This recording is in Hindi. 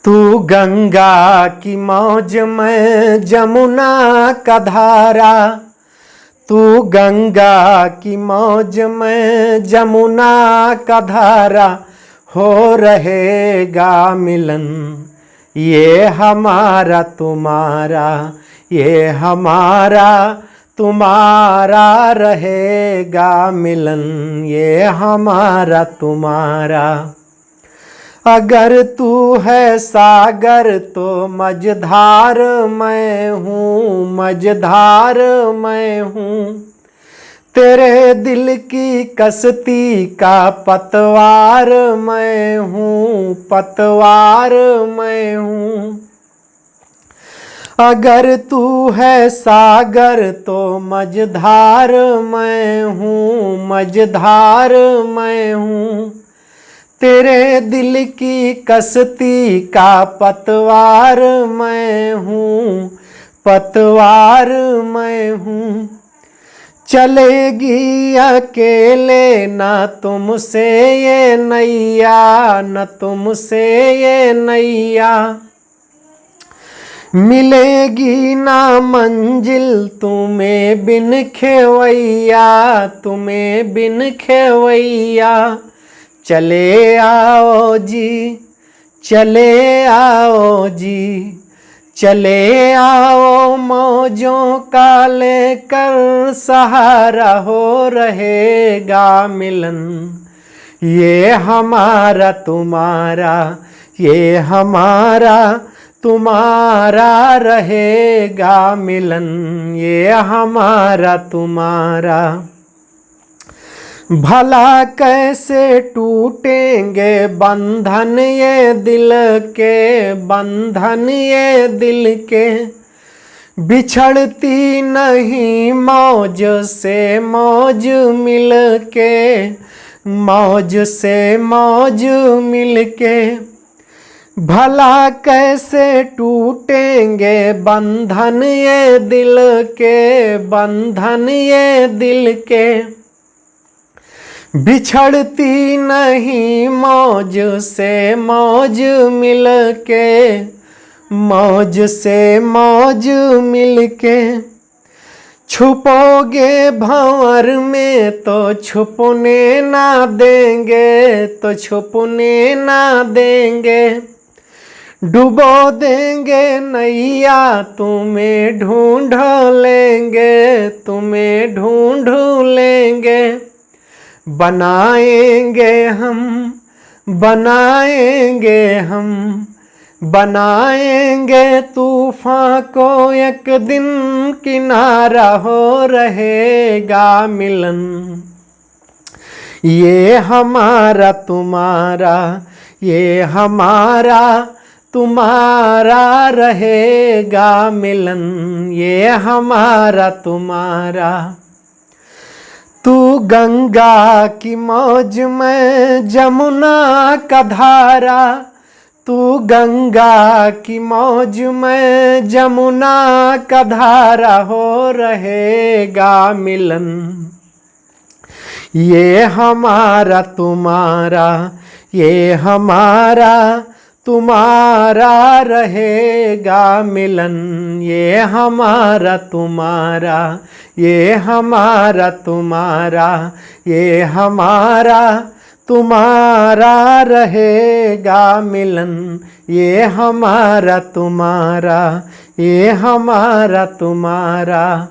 तू गंगा की मौज में जमुना का धारा, तू गंगा की मौज में जमुना का धारा, हो रहेगा मिलन ये हमारा तुम्हारा, ये हमारा तुम्हारा रहेगा मिलन ये हमारा तुम्हारा। अगर तू है सागर तो मझधार मैं हूँ, मझधार मैं हूँ। तेरे दिल की कश्ती का पतवार मैं हूँ, पतवार मैं हूँ। अगर तू है सागर तो मझधार मैं हूँ, मझधार मैं हूँ। तेरे दिल की कश्ती का पतवार मैं हूँ, पतवार मैं हूँ। चलेगी अकेले ना तुमसे ये नैया, न तुमसे ये नैया। मिलेगी ना मंजिल तुम्हें बिन खेवैया, तुम्हें बिन खेवैया। चले आओ जी, चले आओ जी, चले आओ मौजों का लेकर सहारा, हो रहेगा मिलन ये हमारा तुम्हारा, ये हमारा तुम्हारा रहेगा मिलन ये हमारा तुम्हारा। भला कैसे टूटेंगे बंधन ये दिल के, बंधन ये दिल के। बिछड़ती नहीं मौज से मौज मिल के, मौज से मौज मिल के। भला कैसे टूटेंगे बंधन ये दिल के, बंधन ये दिल के। बिछड़ती नहीं मौज से मौज मिल के, मौज से मौज मिल के। छुपोगे भंवर में तो छुपने ना देंगे, तो छुपने ना देंगे। डुबो देंगे नैया तुम्हें ढूंढ लेंगे, तुम्हें ढूंढ लेंगे। बनाएंगे हम, बनाएंगे हम, बनाएंगे तूफान को एक दिन किनारा, हो रहेगा मिलन ये हमारा तुम्हारा, ये हमारा तुम्हारा रहेगा मिलन ये हमारा तुम्हारा। तू गंगा की मौज में जमुना का धारा, तू गंगा की मौज में जमुना का धारा, हो रहेगा मिलन ये हमारा तुम्हारा, ये हमारा तुम्हारा रहेगा मिलन ये हमारा तुम्हारा, ये हमारा तुम्हारा, ये हमारा तुम्हारा रहेगा मिलन ये हमारा तुम्हारा, ये हमारा तुम्हारा।